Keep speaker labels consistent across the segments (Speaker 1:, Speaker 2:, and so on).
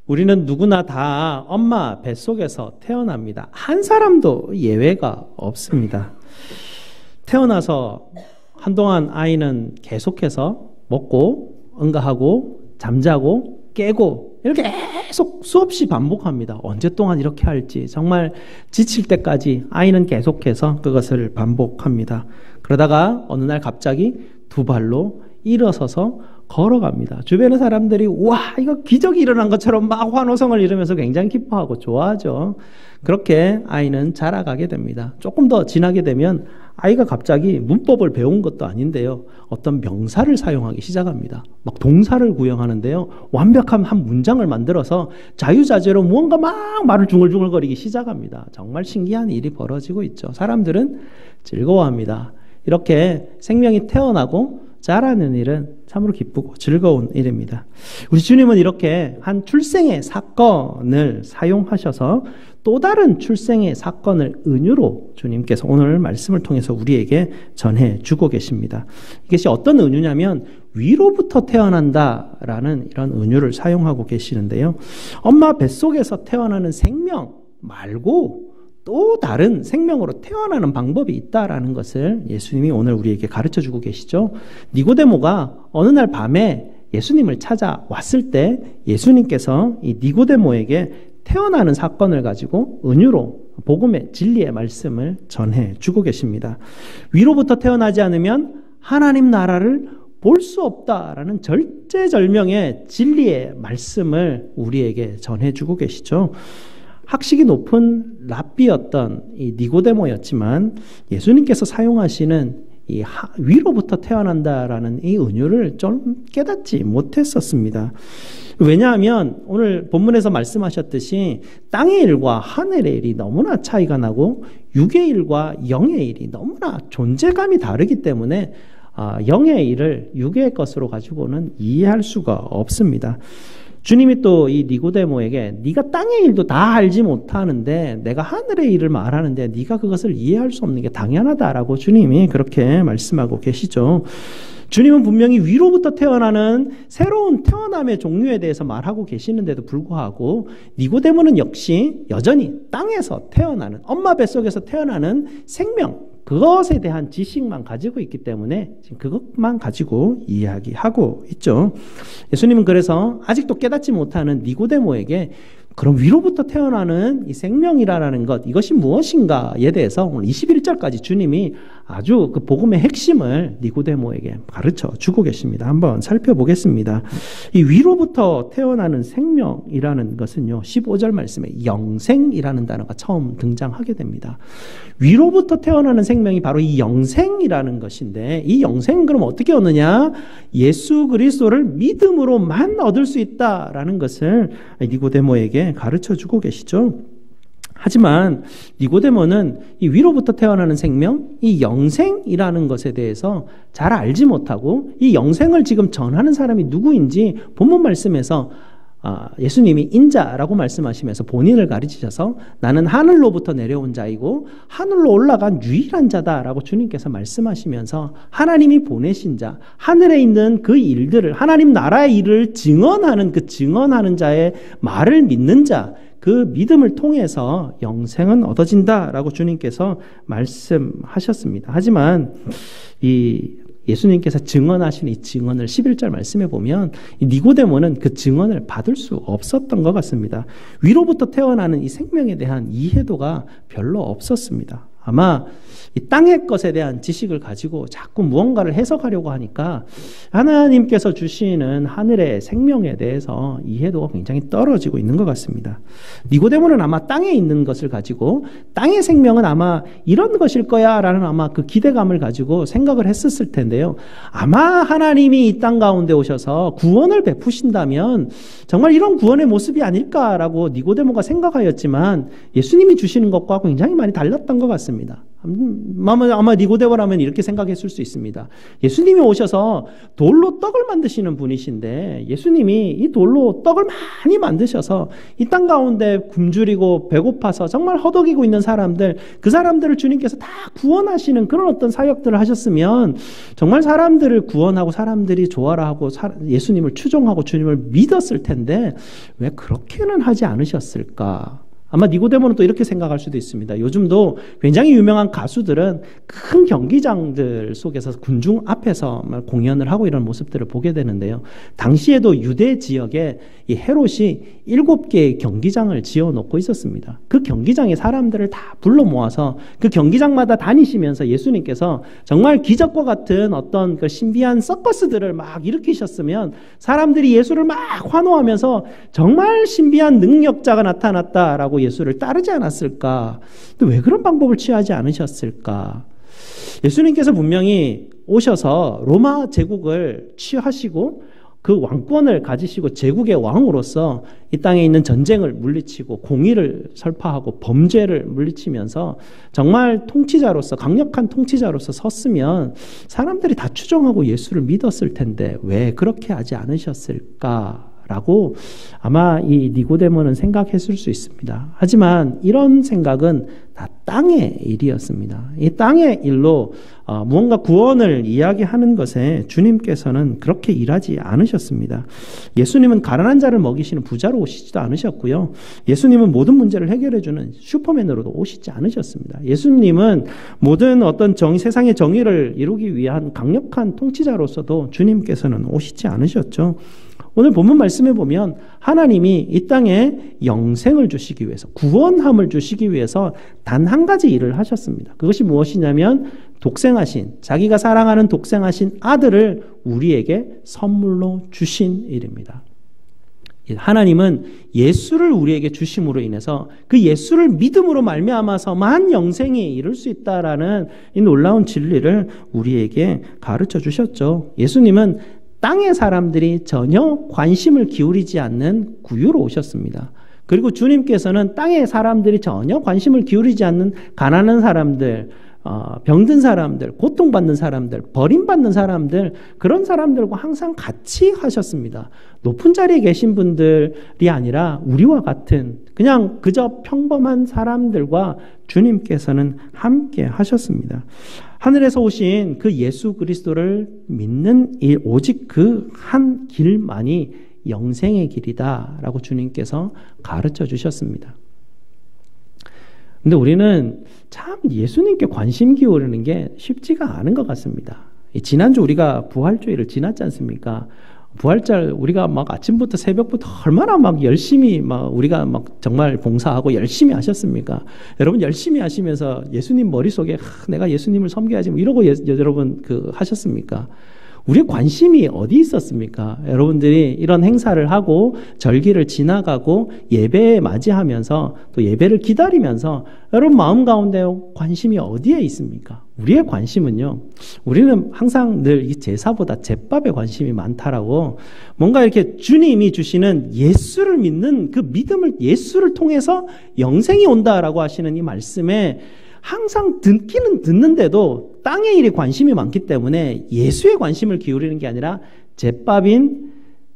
Speaker 1: 우리는 누구나 다 엄마 뱃속에서 태어납니다. 한 사람도 예외가 없습니다. 태어나서 한동안 아이는 계속해서 먹고 응가하고 잠자고 깨고 이렇게 계속 수없이 반복합니다. 언제 동안 이렇게 할지 정말 지칠 때까지 아이는 계속해서 그것을 반복합니다. 그러다가 어느 날 갑자기 두 발로 일어서서 걸어갑니다. 주변의 사람들이 와 이거 기적이 일어난 것처럼 막 환호성을 이루면서 굉장히 기뻐하고 좋아하죠. 그렇게 아이는 자라가게 됩니다. 조금 더 지나게 되면 아이가 갑자기 문법을 배운 것도 아닌데요. 어떤 명사를 사용하기 시작합니다. 막 동사를 구형하는데요. 완벽한 한 문장을 만들어서 자유자재로 무언가 막 말을 중얼중얼거리기 시작합니다. 정말 신기한 일이 벌어지고 있죠. 사람들은 즐거워합니다. 이렇게 생명이 태어나고 자라는 일은 참으로 기쁘고 즐거운 일입니다. 우리 주님은 이렇게 한 출생의 사건을 사용하셔서 또 다른 출생의 사건을 은유로 주님께서 오늘 말씀을 통해서 우리에게 전해주고 계십니다. 이것이 어떤 은유냐면 위로부터 태어난다라는 이런 은유를 사용하고 계시는데요. 엄마 뱃속에서 태어나는 생명 말고 또 다른 생명으로 태어나는 방법이 있다라는 것을 예수님이 오늘 우리에게 가르쳐주고 계시죠. 니고데모가 어느 날 밤에 예수님을 찾아왔을 때 예수님께서 이 니고데모에게 태어나는 사건을 가지고 은유로 복음의 진리의 말씀을 전해주고 계십니다. 위로부터 태어나지 않으면 하나님 나라를 볼 수 없다라는 절제절명의 진리의 말씀을 우리에게 전해주고 계시죠. 학식이 높은 랍비였던 이 니고데모였지만 예수님께서 사용하시는 이 위로부터 태어난다라는 이 은유를 좀 깨닫지 못했었습니다. 왜냐하면 오늘 본문에서 말씀하셨듯이 땅의 일과 하늘의 일이 너무나 차이가 나고 육의 일과 영의 일이 너무나 존재감이 다르기 때문에 영의 일을 육의 것으로 가지고는 이해할 수가 없습니다. 주님이 또 이 니고데모에게 네가 땅의 일도 다 알지 못하는데 내가 하늘의 일을 말하는데 네가 그것을 이해할 수 없는 게 당연하다라고 주님이 그렇게 말씀하고 계시죠. 주님은 분명히 위로부터 태어나는 새로운 태어남의 종류에 대해서 말하고 계시는데도 불구하고 니고데모는 역시 여전히 땅에서 태어나는 엄마 뱃속에서 태어나는 생명 그것에 대한 지식만 가지고 있기 때문에 지금 그것만 가지고 이야기하고 있죠. 예수님은 그래서 아직도 깨닫지 못하는 니고데모에게 그럼 위로부터 태어나는 이 생명이라는 것 이것이 무엇인가에 대해서 오늘 21절까지 주님이 아주 그 복음의 핵심을 니고데모에게 가르쳐 주고 계십니다. 한번 살펴보겠습니다. 이 위로부터 태어나는 생명이라는 것은요 15절 말씀에 영생이라는 단어가 처음 등장하게 됩니다. 위로부터 태어나는 생명이 바로 이 영생이라는 것인데 이 영생은 그럼 어떻게 얻느냐? 예수 그리스도를 믿음으로만 얻을 수 있다라는 것을 니고데모에게 가르쳐 주고 계시죠. 하지만 니고데모는 이 위로부터 태어나는 생명, 이 영생이라는 것에 대해서 잘 알지 못하고 이 영생을 지금 전하는 사람이 누구인지 본문 말씀에서 예수님이 인자라고 말씀하시면서 본인을 가르치셔서 나는 하늘로부터 내려온 자이고 하늘로 올라간 유일한 자다라고 주님께서 말씀하시면서 하나님이 보내신 자, 하늘에 있는 그 일들을 하나님 나라의 일을 증언하는 그 증언하는 자의 말을 믿는 자, 그 믿음을 통해서 영생은 얻어진다라고 주님께서 말씀하셨습니다. 하지만 이 예수님께서 증언하신 이 증언을 11절 말씀해 보면 이 니고데모는 그 증언을 받을 수 없었던 것 같습니다. 위로부터 태어나는 이 생명에 대한 이해도가 별로 없었습니다. 아마 이 땅의 것에 대한 지식을 가지고 자꾸 무언가를 해석하려고 하니까 하나님께서 주시는 하늘의 생명에 대해서 이해도가 굉장히 떨어지고 있는 것 같습니다. 니고데모는 아마 땅에 있는 것을 가지고 땅의 생명은 아마 이런 것일 거야 라는 아마 그 기대감을 가지고 생각을 했었을 텐데요. 아마 하나님이 이 땅 가운데 오셔서 구원을 베푸신다면 정말 이런 구원의 모습이 아닐까라고 니고데모가 생각하였지만 예수님이 주시는 것과 굉장히 많이 달랐던 것 같습니다. 않습니다. 아마 니고데모라면 이렇게 생각했을 수 있습니다. 예수님이 오셔서 돌로 떡을 만드시는 분이신데 예수님이 이 돌로 떡을 많이 만드셔서 이 땅 가운데 굶주리고 배고파서 정말 허덕이고 있는 사람들, 그 사람들을 주님께서 다 구원하시는 그런 어떤 사역들을 하셨으면 정말 사람들을 구원하고 사람들이 좋아라 하고 예수님을 추종하고 주님을 믿었을 텐데 왜 그렇게는 하지 않으셨을까? 아마 니고데모는 또 이렇게 생각할 수도 있습니다. 요즘도 굉장히 유명한 가수들은 큰 경기장들 속에서 군중 앞에서 공연을 하고 이런 모습들을 보게 되는데요. 당시에도 유대 지역에 이 헤롯이 7개의 경기장을 지어놓고 있었습니다. 그 경기장에 사람들을 다 불러 모아서 그 경기장마다 다니시면서 예수님께서 정말 기적과 같은 어떤 그 신비한 서커스들을 막 일으키셨으면 사람들이 예수를 막 환호하면서 정말 신비한 능력자가 나타났다라고 예수를 따르지 않았을까? 근데 왜 그런 방법을 취하지 않으셨을까? 예수님께서 분명히 오셔서 로마 제국을 취하시고 그 왕권을 가지시고 제국의 왕으로서 이 땅에 있는 전쟁을 물리치고 공의를 설파하고 범죄를 물리치면서 정말 통치자로서 강력한 통치자로서 섰으면 사람들이 다 추종하고 예수를 믿었을 텐데 왜 그렇게 하지 않으셨을까? 라고 아마 이 니고데모는 생각했을 수 있습니다. 하지만 이런 생각은 다 땅의 일이었습니다. 이 땅의 일로 무언가 구원을 이야기하는 것에 주님께서는 그렇게 일하지 않으셨습니다. 예수님은 가난한 자를 먹이시는 부자로 오시지도 않으셨고요. 예수님은 모든 문제를 해결해주는 슈퍼맨으로도 오시지 않으셨습니다. 예수님은 모든 어떤 세상의 정의를 이루기 위한 강력한 통치자로서도 주님께서는 오시지 않으셨죠. 오늘 본문 말씀에 보면 하나님이 이 땅에 영생을 주시기 위해서, 구원함을 주시기 위해서 단 한 가지 일을 하셨습니다. 그것이 무엇이냐면 독생하신, 자기가 사랑하는 독생하신 아들을 우리에게 선물로 주신 일입니다. 하나님은 예수를 우리에게 주심으로 인해서 그 예수를 믿음으로 말미암아서만 영생이 이룰 수 있다라는 이 놀라운 진리를 우리에게 가르쳐 주셨죠. 예수님은 땅의 사람들이 전혀 관심을 기울이지 않는 구유로 오셨습니다. 그리고 주님께서는 땅의 사람들이 전혀 관심을 기울이지 않는 가난한 사람들, 병든 사람들, 고통받는 사람들, 버림받는 사람들, 그런 사람들과 항상 같이 하셨습니다. 높은 자리에 계신 분들이 아니라 우리와 같은 그냥 그저 평범한 사람들과 주님께서는 함께 하셨습니다. 하늘에서 오신 그 예수 그리스도를 믿는 일, 오직 그 한 길만이 영생의 길이다라고 주님께서 가르쳐 주셨습니다. 근데 우리는 참 예수님께 관심 기울이는 게 쉽지가 않은 것 같습니다. 지난주 우리가 부활주일을 지났지 않습니까? 부활절 우리가 막 아침부터 새벽부터 얼마나 막 열심히 우리가 막 정말 봉사하고 열심히 하셨습니까? 여러분 열심히 하시면서 예수님 머릿속에 내가 예수님을 섬겨야지 이러고 여러분 하셨습니까? 우리의 관심이 어디 있었습니까? 여러분들이 이런 행사를 하고 절기를 지나가고 예배에 맞이하면서 또 예배를 기다리면서 여러분 마음 가운데 관심이 어디에 있습니까? 우리의 관심은요, 우리는 항상 늘 이 제사보다 제밥에 관심이 많다라고 뭔가 이렇게 주님이 주시는 예수를 믿는 그 믿음을 예수를 통해서 영생이 온다라고 하시는 이 말씀에 항상 듣기는 듣는데도 땅의 일에 관심이 많기 때문에 예수에 관심을 기울이는 게 아니라 제밥인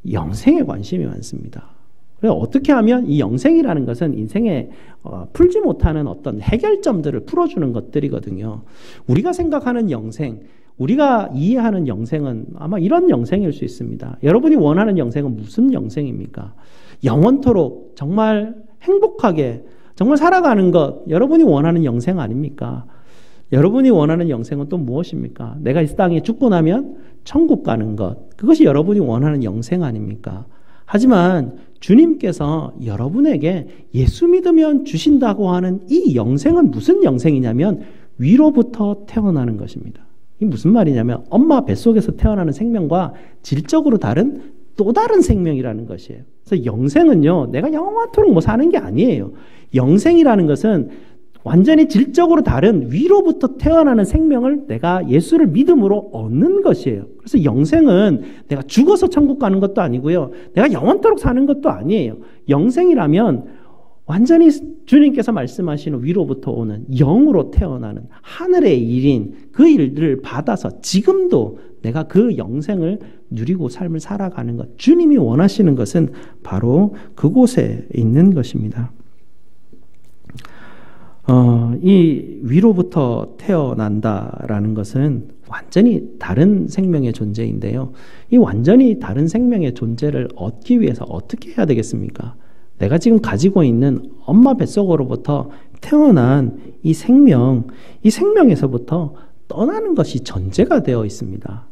Speaker 1: 영생에 관심이 많습니다. 그래서 어떻게 하면 이 영생이라는 것은 인생에 풀지 못하는 어떤 해결점들을 풀어주는 것들이거든요. 우리가 생각하는 영생, 우리가 이해하는 영생은 아마 이런 영생일 수 있습니다. 여러분이 원하는 영생은 무슨 영생입니까? 영원토록 정말 행복하게 정말 살아가는 것, 여러분이 원하는 영생 아닙니까? 여러분이 원하는 영생은 또 무엇입니까? 내가 이 땅에 죽고 나면 천국 가는 것, 그것이 여러분이 원하는 영생 아닙니까? 하지만 주님께서 여러분에게 예수 믿으면 주신다고 하는 이 영생은 무슨 영생이냐면 위로부터 태어나는 것입니다. 이게 무슨 말이냐면 엄마 뱃속에서 태어나는 생명과 질적으로 다른 또 다른 생명이라는 것이에요. 그래서 영생은요, 내가 영원토록 사는 게 아니에요. 영생이라는 것은 완전히 질적으로 다른 위로부터 태어나는 생명을 내가 예수를 믿음으로 얻는 것이에요. 그래서 영생은 내가 죽어서 천국 가는 것도 아니고요. 내가 영원토록 사는 것도 아니에요. 영생이라면 완전히 주님께서 말씀하시는 위로부터 오는 영으로 태어나는 하늘의 일인 그 일들을 받아서 지금도 내가 그 영생을 누리고 삶을 살아가는 것, 주님이 원하시는 것은 바로 그곳에 있는 것입니다. 이 위로부터 태어난다라는 것은 완전히 다른 생명의 존재인데요. 이 완전히 다른 생명의 존재를 얻기 위해서 어떻게 해야 되겠습니까? 내가 지금 가지고 있는 엄마 뱃속으로부터 태어난 이 생명에서부터 떠나는 것이 전제가 되어 있습니다.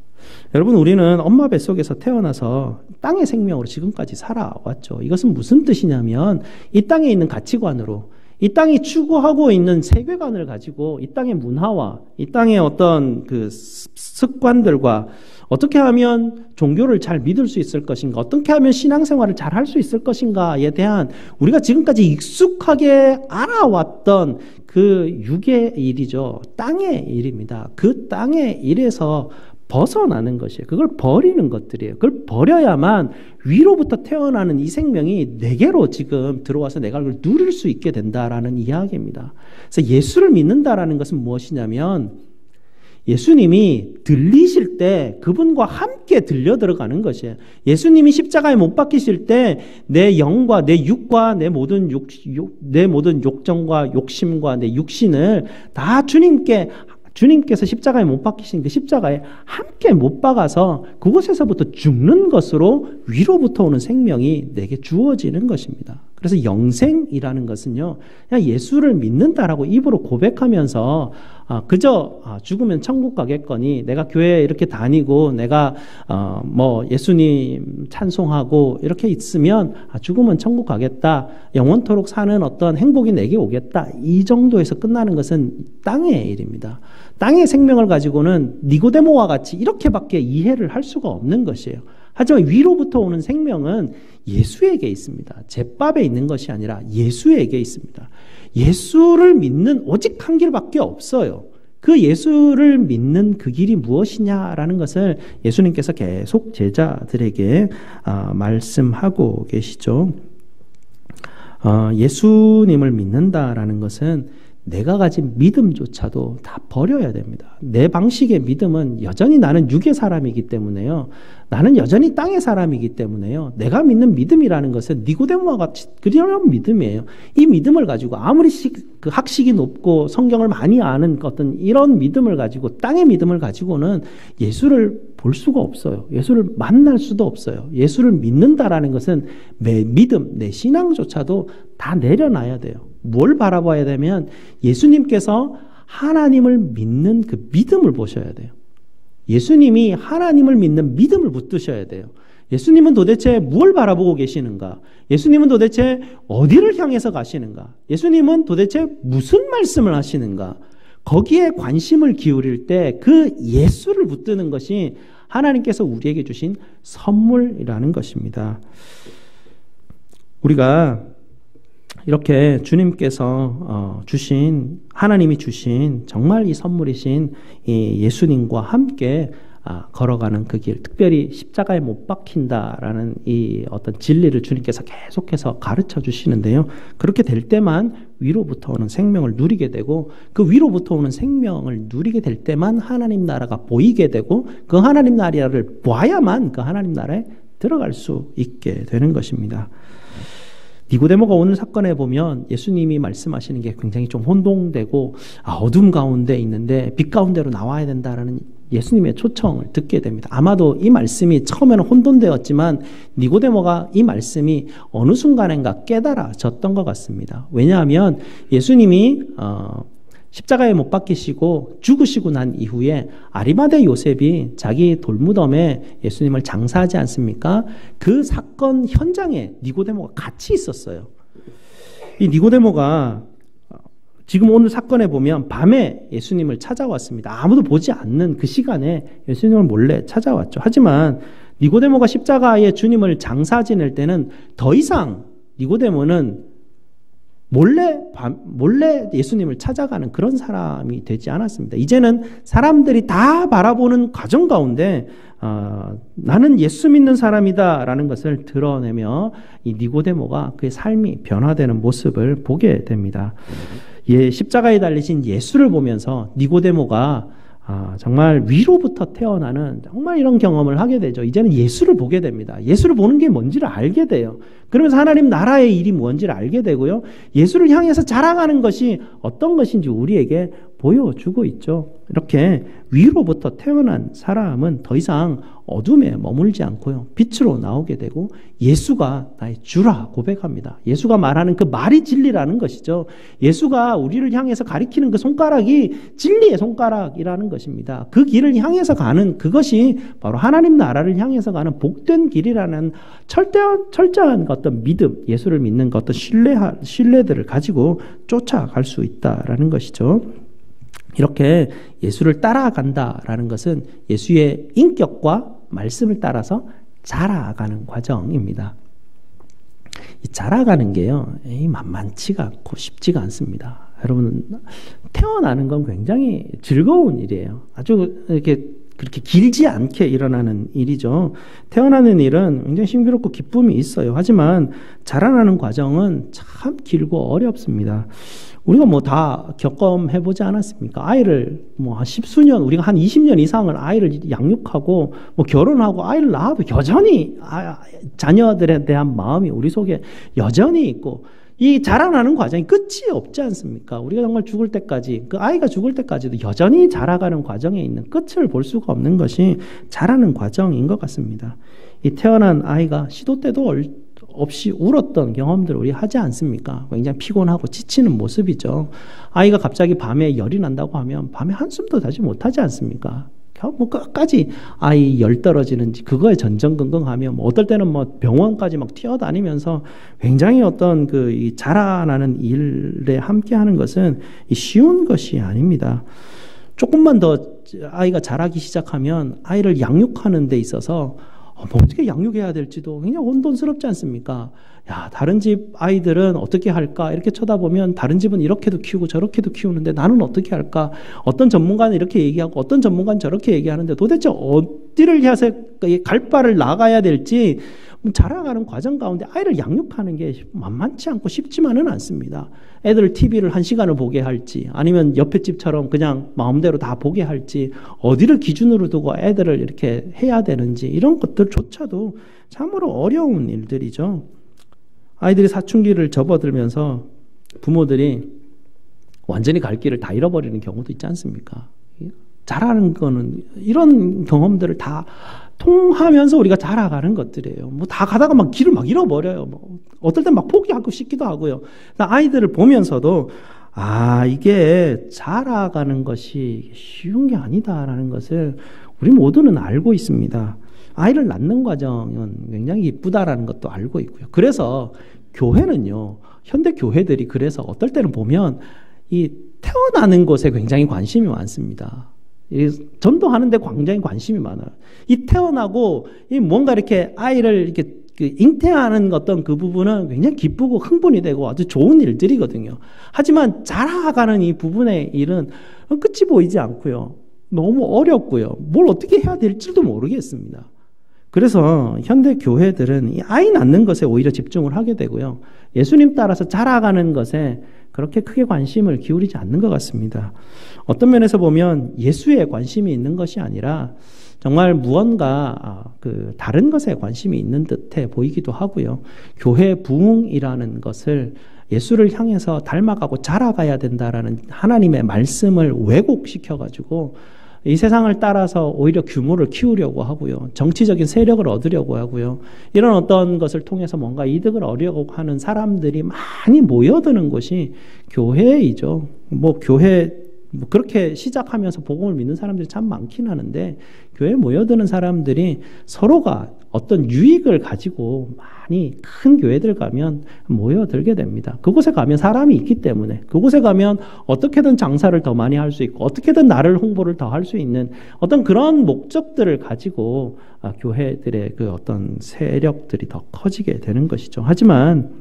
Speaker 1: 여러분, 우리는 엄마 뱃속에서 태어나서 땅의 생명으로 지금까지 살아왔죠. 이것은 무슨 뜻이냐면 이 땅에 있는 가치관으로, 이 땅이 추구하고 있는 세계관을 가지고 이 땅의 문화와 이 땅의 어떤 그 습관들과 어떻게 하면 종교를 잘 믿을 수 있을 것인가, 어떻게 하면 신앙생활을 잘 할 수 있을 것인가에 대한 우리가 지금까지 익숙하게 알아왔던 그 육의 일이죠. 땅의 일입니다. 그 땅의 일에서 벗어나는 것이에요. 그걸 버리는 것들이에요. 그걸 버려야만 위로부터 태어나는 이 생명이 내게로 지금 들어와서 내가 그걸 누릴 수 있게 된다라는 이야기입니다. 그래서 예수를 믿는다라는 것은 무엇이냐면 예수님이 들리실 때 그분과 함께 들려 들어가는 것이에요. 예수님이 십자가에 못 박히실 때 내 영과 내 육과 내 모든 욕정과 욕심과 내 육신을 다 주님께서 십자가에 못 박히신 그 십자가에 함께 못 박아서 그곳에서부터 죽는 것으로 위로부터 오는 생명이 내게 주어지는 것입니다. 그래서 영생이라는 것은요, 그냥 예수를 믿는다라고 입으로 고백하면서 그저 죽으면 천국 가겠거니 내가 교회에 이렇게 다니고 내가 예수님 찬송하고 이렇게 있으면 죽으면 천국 가겠다, 영원토록 사는 어떤 행복이 내게 오겠다, 이 정도에서 끝나는 것은 땅의 일입니다. 땅의 생명을 가지고는 니고데모와 같이 이렇게밖에 이해를 할 수가 없는 것이에요. 하지만 위로부터 오는 생명은 예수에게 있습니다. 잿밥에 있는 것이 아니라 예수에게 있습니다. 예수를 믿는 오직 한 길밖에 없어요. 그 예수를 믿는 그 길이 무엇이냐라는 것을 예수님께서 계속 제자들에게 말씀하고 계시죠. 예수님을 믿는다라는 것은 내가 가진 믿음조차도 다 버려야 됩니다. 내 방식의 믿음은 여전히 나는 육의 사람이기 때문에요. 나는 여전히 땅의 사람이기 때문에요. 내가 믿는 믿음이라는 것은 니고데모와 같이 그런 믿음이에요. 이 믿음을 가지고 아무리 그 학식이 높고 성경을 많이 아는 어떤 이런 믿음을 가지고, 땅의 믿음을 가지고는 예수를 볼 수가 없어요. 예수를 만날 수도 없어요. 예수를 믿는다라는 것은 내 믿음, 내 신앙조차도 다 내려놔야 돼요. 뭘 바라봐야 되면 예수님께서 하나님을 믿는 그 믿음을 보셔야 돼요. 예수님이 하나님을 믿는 믿음을 붙드셔야 돼요. 예수님은 도대체 무엇을 바라보고 계시는가? 예수님은 도대체 어디를 향해서 가시는가? 예수님은 도대체 무슨 말씀을 하시는가? 거기에 관심을 기울일 때 그 예수를 붙드는 것이 하나님께서 우리에게 주신 선물이라는 것입니다. 우리가 이렇게 주님께서 하나님이 주신 정말 이 선물이신 이 예수님과 함께 걸어가는 그 길, 특별히 십자가에 못 박힌다라는 이 어떤 진리를 주님께서 계속해서 가르쳐 주시는데요. 그렇게 될 때만 위로부터 오는 생명을 누리게 되고, 그 위로부터 오는 생명을 누리게 될 때만 하나님 나라가 보이게 되고, 그 하나님 나라를 봐야만 그 하나님 나라에 들어갈 수 있게 되는 것입니다. 니고데모가 오늘 사건에 보면 예수님이 말씀하시는 게 굉장히 좀 혼동되고 어둠 가운데 있는데 빛 가운데로 나와야 된다라는 예수님의 초청을 듣게 됩니다. 아마도 이 말씀이 처음에는 혼돈되었지만 니고데모가 이 말씀이 어느 순간인가 깨달아졌던 것 같습니다. 왜냐하면 예수님이 십자가에 못 박히시고 죽으시고 난 이후에 아리마대 요셉이 자기 돌무덤에 예수님을 장사하지 않습니까? 그 사건 현장에 니고데모가 같이 있었어요. 이 니고데모가 지금 오늘 사건에 보면 밤에 예수님을 찾아왔습니다. 아무도 보지 않는 그 시간에 예수님을 몰래 찾아왔죠. 하지만 니고데모가 십자가에 주님을 장사 지낼 때는 더 이상 니고데모는 몰래 예수님을 찾아가는 그런 사람이 되지 않았습니다. 이제는 사람들이 다 바라보는 과정 가운데 나는 예수 믿는 사람이다라는 것을 드러내며 이 니고데모가 그의 삶이 변화되는 모습을 보게 됩니다. 십자가에 달리신 예수를 보면서 니고데모가 정말 위로부터 태어나는 정말 이런 경험을 하게 되죠. 이제는 예수를 보게 됩니다. 예수를 보는 게 뭔지를 알게 돼요. 그러면서 하나님 나라의 일이 뭔지를 알게 되고요. 예수를 향해서 자라가는 것이 어떤 것인지 우리에게 보여주고 있죠. 이렇게 위로부터 태어난 사람은 더 이상 어둠에 머물지 않고요. 빛으로 나오게 되고 예수가 나의 주라 고백합니다. 예수가 말하는 그 말이 진리라는 것이죠. 예수가 우리를 향해서 가리키는 그 손가락이 진리의 손가락이라는 것입니다. 그 길을 향해서 가는 그것이 바로 하나님 나라를 향해서 가는 복된 길이라는 철저한 어떤 믿음, 예수를 믿는 그 어떤 신뢰들을 가지고 쫓아갈 수 있다라는 것이죠. 이렇게 예수를 따라간다라는 것은 예수의 인격과 말씀을 따라서 자라가는 과정입니다. 이 자라가는 게요, 만만치가 않고 쉽지가 않습니다. 여러분, 태어나는 건 굉장히 즐거운 일이에요. 아주 이렇게 그렇게 길지 않게 일어나는 일이죠. 태어나는 일은 굉장히 신비롭고 기쁨이 있어요. 하지만 자라나는 과정은 참 길고 어렵습니다. 우리가 뭐 다 경험해보지 않았습니까? 아이를 뭐 한 십수년, 우리가 한 20년 이상을 아이를 양육하고 뭐 결혼하고 아이를 낳아도 여전히 자녀들에 대한 마음이 우리 속에 여전히 있고 이 자라나는 과정이 끝이 없지 않습니까? 우리가 정말 죽을 때까지, 그 아이가 죽을 때까지도 여전히 자라가는 과정에 있는 끝을 볼 수가 없는 것이 자라는 과정인 것 같습니다. 이 태어난 아이가 시도 때도 없이 울었던 경험들을 우리 하지 않습니까? 굉장히 피곤하고 지치는 모습이죠. 아이가 갑자기 밤에 열이 난다고 하면 밤에 한숨도 자지 못하지 않습니까? 뭐 끝까지 아이 열 떨어지는지 그거에 전전긍긍하며 뭐 어떨 때는 뭐 병원까지 막 뛰어다니면서 굉장히 어떤 이 자라나는 일에 함께하는 것은 쉬운 것이 아닙니다. 조금만 더 아이가 자라기 시작하면 아이를 양육하는 데 있어서 뭐 어떻게 양육해야 될지도 굉장히 혼돈스럽지 않습니까? 야, 다른 집 아이들은 어떻게 할까? 이렇게 쳐다보면 다른 집은 이렇게도 키우고 저렇게도 키우는데 나는 어떻게 할까? 어떤 전문가는 이렇게 얘기하고 어떤 전문가는 저렇게 얘기하는데 도대체 어디를 해서 갈 바를 나가야 될지 자라가는 과정 가운데 아이를 양육하는 게 만만치 않고 쉽지만은 않습니다. 애들 TV를 1시간을 보게 할지 아니면 옆에 집처럼 그냥 마음대로 다 보게 할지 어디를 기준으로 두고 애들을 이렇게 해야 되는지 이런 것들조차도 참으로 어려운 일들이죠. 아이들이 사춘기를 접어들면서 부모들이 완전히 갈 길을 다 잃어버리는 경우도 있지 않습니까? 자라는 거는 이런 경험들을 다 통하면서 우리가 자라가는 것들이에요. 뭐 다 가다가 막 길을 막 잃어버려요. 뭐 어떨 땐 막 포기하고 싶기도 하고요. 아이들을 보면서도 이게 자라가는 것이 쉬운 게 아니다라는 것을 우리 모두는 알고 있습니다. 아이를 낳는 과정은 굉장히 이쁘다라는 것도 알고 있고요. 그래서 교회는요, 현대 교회들이 그래서 어떨 때는 보면 이 태어나는 것에 굉장히 관심이 많습니다. 전도하는데 굉장히 관심이 많아요. 이 태어나고 이 뭔가 이렇게 아이를 이렇게 잉태하는 어떤 그 부분은 굉장히 기쁘고 흥분이 되고 아주 좋은 일들이거든요. 하지만 자라가는 이 부분의 일은 끝이 보이지 않고요. 너무 어렵고요. 뭘 어떻게 해야 될지도 모르겠습니다. 그래서 현대 교회들은 이 아이 낳는 것에 오히려 집중을 하게 되고요. 예수님 따라서 자라가는 것에 그렇게 크게 관심을 기울이지 않는 것 같습니다. 어떤 면에서 보면 예수에 관심이 있는 것이 아니라 정말 무언가 다른 것에 관심이 있는 듯해 보이기도 하고요. 교회 부흥이라는 것을 예수를 향해서 닮아가고 자라가야 된다라는 하나님의 말씀을 왜곡시켜가지고 이 세상을 따라서 오히려 규모를 키우려고 하고요. 정치적인 세력을 얻으려고 하고요. 이런 어떤 것을 통해서 뭔가 이득을 얻으려고 하는 사람들이 많이 모여드는 곳이 교회이죠. 그렇게 시작하면서 복음을 믿는 사람들이 참 많긴 하는데 교회에 모여드는 사람들이 서로가 어떤 유익을 가지고 많이 큰 교회들 가면 모여들게 됩니다. 그곳에 가면 사람이 있기 때문에 그곳에 가면 어떻게든 장사를 더 많이 할 수 있고 어떻게든 나를 홍보를 더 할 수 있는 어떤 그런 목적들을 가지고 교회들의 그 어떤 세력들이 더 커지게 되는 것이죠. 하지만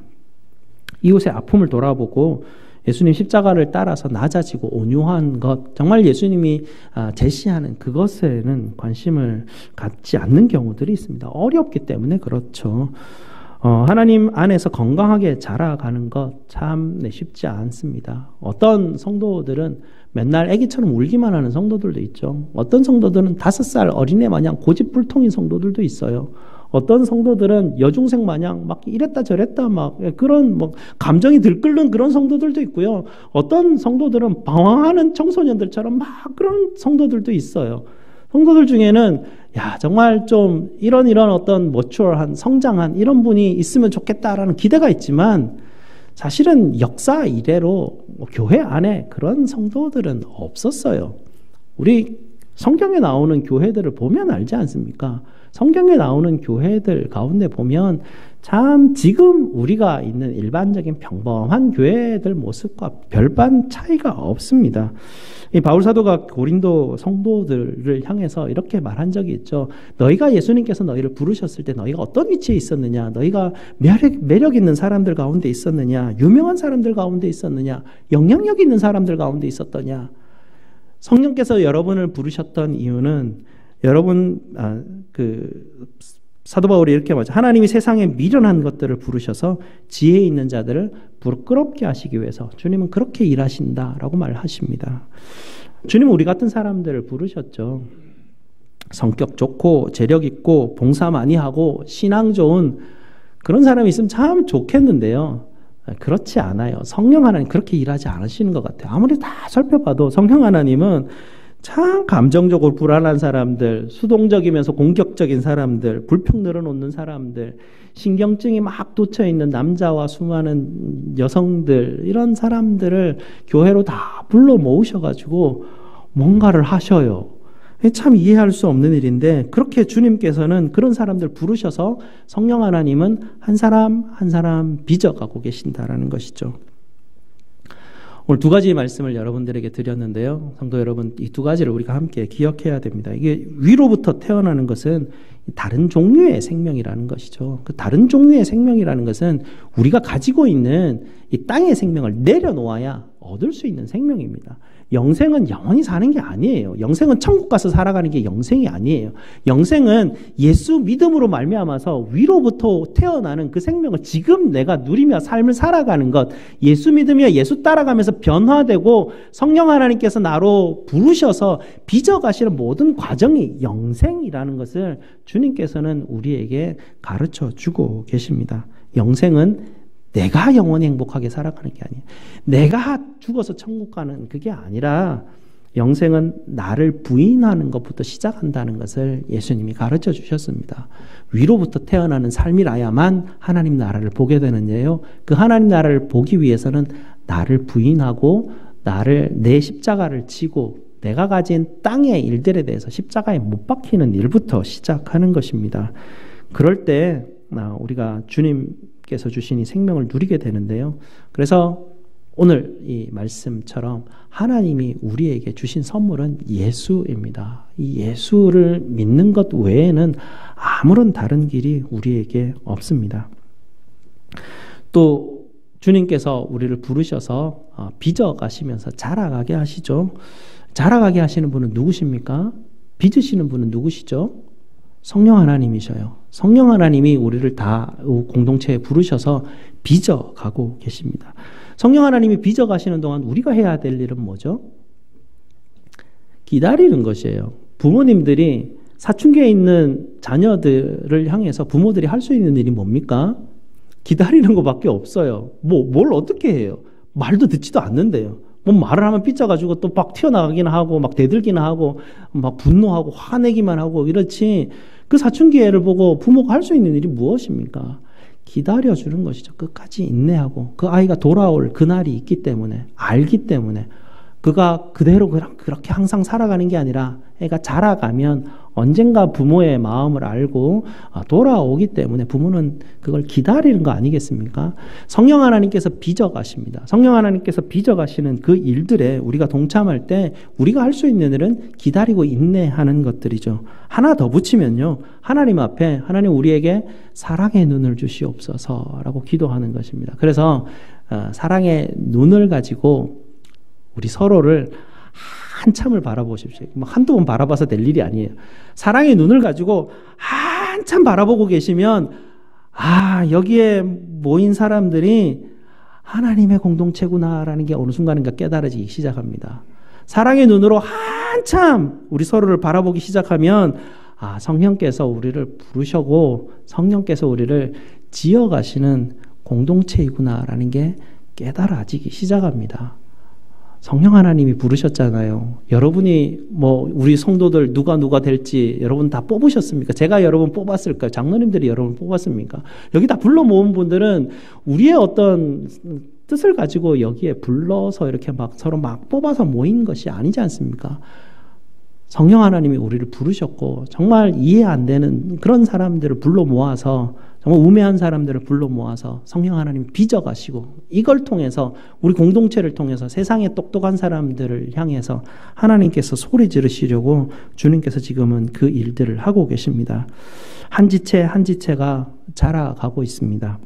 Speaker 1: 이웃의 아픔을 돌아보고 예수님 십자가를 따라서 낮아지고 온유한 것, 정말 예수님이 제시하는 그것에는 관심을 갖지 않는 경우들이 있습니다. 어렵기 때문에 그렇죠. 하나님 안에서 건강하게 자라가는 것 참 쉽지 않습니다. 어떤 성도들은 맨날 아기처럼 울기만 하는 성도들도 있죠. 어떤 성도들은 5살 어린애 마냥 고집불통인 성도들도 있어요. 어떤 성도들은 여중생 마냥 막 이랬다 저랬다 막 그런 뭐 감정이 들끓는 그런 성도들도 있고요. 어떤 성도들은 방황하는 청소년들처럼 막 그런 성도들도 있어요. 성도들 중에는 야 정말 좀 이런 어떤 머추얼한 성장한 이런 분이 있으면 좋겠다라는 기대가 있지만 사실은 역사 이래로 교회 안에 그런 성도들은 없었어요. 우리 성경에 나오는 교회들을 보면 알지 않습니까? 성경에 나오는 교회들 가운데 보면 참 지금 우리가 있는 일반적인 평범한 교회들 모습과 별반 차이가 없습니다. 이 바울 사도가 고린도 성도들을 향해서 이렇게 말한 적이 있죠. 너희가 예수님께서 너희를 부르셨을 때 너희가 어떤 위치에 있었느냐? 너희가 매력 있는 사람들 가운데 있었느냐? 유명한 사람들 가운데 있었느냐? 영향력 있는 사람들 가운데 있었더냐? 성령께서 여러분을 부르셨던 이유는 여러분 사도 바울이 이렇게 말하죠. 하나님이 세상에 미련한 것들을 부르셔서 지혜 있는 자들을 부끄럽게 하시기 위해서 주님은 그렇게 일하신다라고 말하십니다. 주님은 우리 같은 사람들을 부르셨죠. 성격 좋고 재력 있고 봉사 많이 하고 신앙 좋은 그런 사람이 있으면 참 좋겠는데요. 그렇지 않아요. 성령 하나님 그렇게 일하지 않으시는 것 같아요. 아무리 다 살펴봐도 성령 하나님은 참 감정적으로 불안한 사람들, 수동적이면서 공격적인 사람들, 불평 늘어놓는 사람들, 신경증이 막 돋쳐있는 남자와 수많은 여성들, 이런 사람들을 교회로 다 불러 모으셔가지고 뭔가를 하셔요. 참 이해할 수 없는 일인데 그렇게 주님께서는 그런 사람들 부르셔서 성령 하나님은 한 사람 한 사람 빚어가고 계신다라는 것이죠. 오늘 2가지 말씀을 여러분들에게 드렸는데요. 성도 여러분, 이 2가지를 우리가 함께 기억해야 됩니다. 이게 위로부터 태어나는 것은 다른 종류의 생명이라는 것이죠. 그 다른 종류의 생명이라는 것은 우리가 가지고 있는 이 땅의 생명을 내려놓아야 얻을 수 있는 생명입니다. 영생은 영원히 사는 게 아니에요. 영생은 천국 가서 살아가는 게 영생이 아니에요. 영생은 예수 믿음으로 말미암아서 위로부터 태어나는 그 생명을 지금 내가 누리며 삶을 살아가는 것, 예수 믿으며 예수 따라가면서 변화되고 성령 하나님께서 나로 부르셔서 빚어가시는 모든 과정이 영생이라는 것을 주님께서는 우리에게 가르쳐 주고 계십니다. 영생은 내가 영원히 행복하게 살아가는 게 아니에요. 내가 죽어서 천국 가는 그게 아니라 영생은 나를 부인하는 것부터 시작한다는 것을 예수님이 가르쳐 주셨습니다. 위로부터 태어나는 삶이라야만 하나님 나라를 보게 되는데요. 그 하나님 나라를 보기 위해서는 나를 부인하고 내 십자가를 지고 내가 가진 땅의 일들에 대해서 십자가에 못 박히는 일부터 시작하는 것입니다. 그럴 때 우리가 주님께서 주신 이 생명을 누리게 되는데요. 그래서 오늘 이 말씀처럼 하나님이 우리에게 주신 선물은 예수입니다. 이 예수를 믿는 것 외에는 아무런 다른 길이 우리에게 없습니다. 또 주님께서 우리를 부르셔서 빚어가시면서 자라가게 하시죠. 자라가게 하시는 분은 누구십니까? 빚으시는 분은 누구시죠? 성령 하나님이셔요. 성령 하나님이 우리를 다 공동체에 부르셔서 빚어가고 계십니다. 성령 하나님이 빚어가시는 동안 우리가 해야 될 일은 뭐죠? 기다리는 것이에요. 부모님들이 사춘기에 있는 자녀들을 향해서 부모들이 할 수 있는 일이 뭡니까? 기다리는 것밖에 없어요. 뭘 어떻게 해요? 말도 듣지도 않는데요. 뭐 말을 하면 삐져가지고 또 막 튀어나가기나 하고 막 대들기나 하고 막 분노하고 화내기만 하고 이렇지. 그 사춘기 애를 보고 부모가 할 수 있는 일이 무엇입니까? 기다려주는 것이죠. 끝까지 인내하고 그 아이가 돌아올 그날이 있기 때문에 알기 때문에 그가 그대로 그렇게 항상 살아가는 게 아니라 애가 자라가면 언젠가 부모의 마음을 알고 돌아오기 때문에 부모는 그걸 기다리는 거 아니겠습니까? 성령 하나님께서 빚어가십니다. 성령 하나님께서 빚어가시는 그 일들에 우리가 동참할 때 우리가 할 수 있는 일은 기다리고 인내하는 것들이죠. 하나 더 붙이면요. 하나님 앞에 하나님 우리에게 사랑의 눈을 주시옵소서라고 기도하는 것입니다. 그래서 사랑의 눈을 가지고 우리 서로를 한참을 바라보십시오. 한두 번 바라봐서 될 일이 아니에요. 사랑의 눈을 가지고 한참 바라보고 계시면 여기에 모인 사람들이 하나님의 공동체구나라는 게 어느 순간인가 깨달아지기 시작합니다. 사랑의 눈으로 한참 우리 서로를 바라보기 시작하면 성령께서 우리를 부르셨고 성령께서 우리를 지어가시는 공동체이구나라는 게 깨달아지기 시작합니다. 성령 하나님이 부르셨잖아요. 여러분이 우리 성도들 누가 될지 여러분 다 뽑으셨습니까? 제가 여러분 뽑았을까요? 장로님들이 여러분 뽑았습니까? 여기 다 불러 모은 분들은 우리의 어떤 뜻을 가지고 여기에 불러서 이렇게 서로 뽑아서 모인 것이 아니지 않습니까? 성령 하나님이 우리를 부르셨고 정말 이해 안 되는 그런 사람들을 불러 모아서 정말 우매한 사람들을 불러 모아서 성령 하나님이 빚어가시고 이걸 통해서 우리 공동체를 통해서 세상의 똑똑한 사람들을 향해서 하나님께서 소리 지르시려고 주님께서 지금은 그 일들을 하고 계십니다. 한 지체 한 지체가 자라가고 있습니다.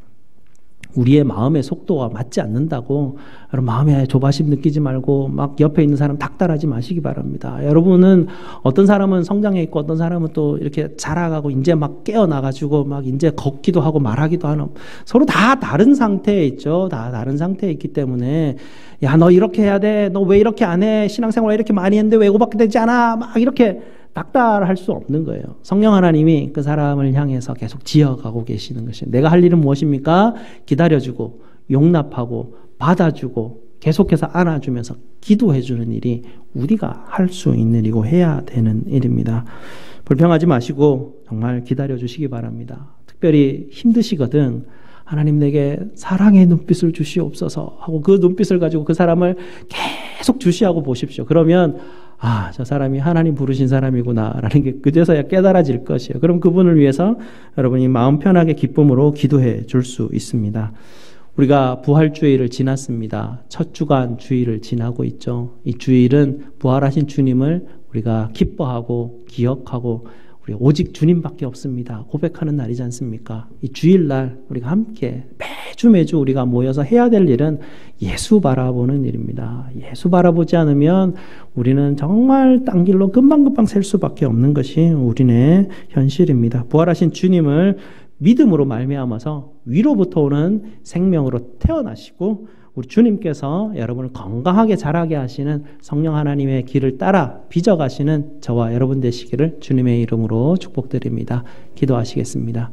Speaker 1: 우리의 마음의 속도와 맞지 않는다고 여러분 마음에 조바심 느끼지 말고 옆에 있는 사람 닥달하지 마시기 바랍니다. 여러분은 어떤 사람은 성장해 있고 어떤 사람은 또 이렇게 자라가고 이제 깨어나가지고 이제 걷기도 하고 말하기도 하는 서로 다 다른 상태에 있죠. 다 다른 상태에 있기 때문에 야, 너 이렇게 해야 돼. 너 왜 이렇게 안 해? 신앙생활 왜 이렇게 많이 했는데 왜 이거밖에 되지 않아? 이렇게 닥달할 수 없는 거예요. 성령 하나님이 그 사람을 향해서 계속 지어가고 계시는 것이에요. 내가 할 일은 무엇입니까? 기다려주고 용납하고 받아주고 계속해서 안아주면서 기도해주는 일이 우리가 할 수 있는 일이고 해야 되는 일입니다. 불평하지 마시고 정말 기다려주시기 바랍니다. 특별히 힘드시거든 하나님 내게 사랑의 눈빛을 주시옵소서 하고 그 눈빛을 가지고 그 사람을 계속 주시하고 보십시오. 그러면 저 사람이 하나님 부르신 사람이구나 라는 게 그제서야 깨달아질 것이에요. 그럼 그분을 위해서 여러분이 마음 편하게 기쁨으로 기도해 줄 수 있습니다. 우리가 부활주일을 지났습니다. 첫 주간 주일을 지나고 있죠. 이 주일은 부활하신 주님을 우리가 기뻐하고 기억하고 우리 오직 주님밖에 없습니다. 고백하는 날이지 않습니까? 이 주일날 우리가 함께 매주 우리가 모여서 해야 될 일은 예수 바라보는 일입니다. 예수 바라보지 않으면 우리는 정말 딴 길로 금방금방 셀 수밖에 없는 것이 우리네 현실입니다. 부활하신 주님을 믿음으로 말미암아서 위로부터 오는 생명으로 태어나시고 우리 주님께서 여러분을 건강하게 자라게 하시는 성령 하나님의 길을 따라 빚어가시는 저와 여러분 되시기를 주님의 이름으로 축복드립니다. 기도하시겠습니다.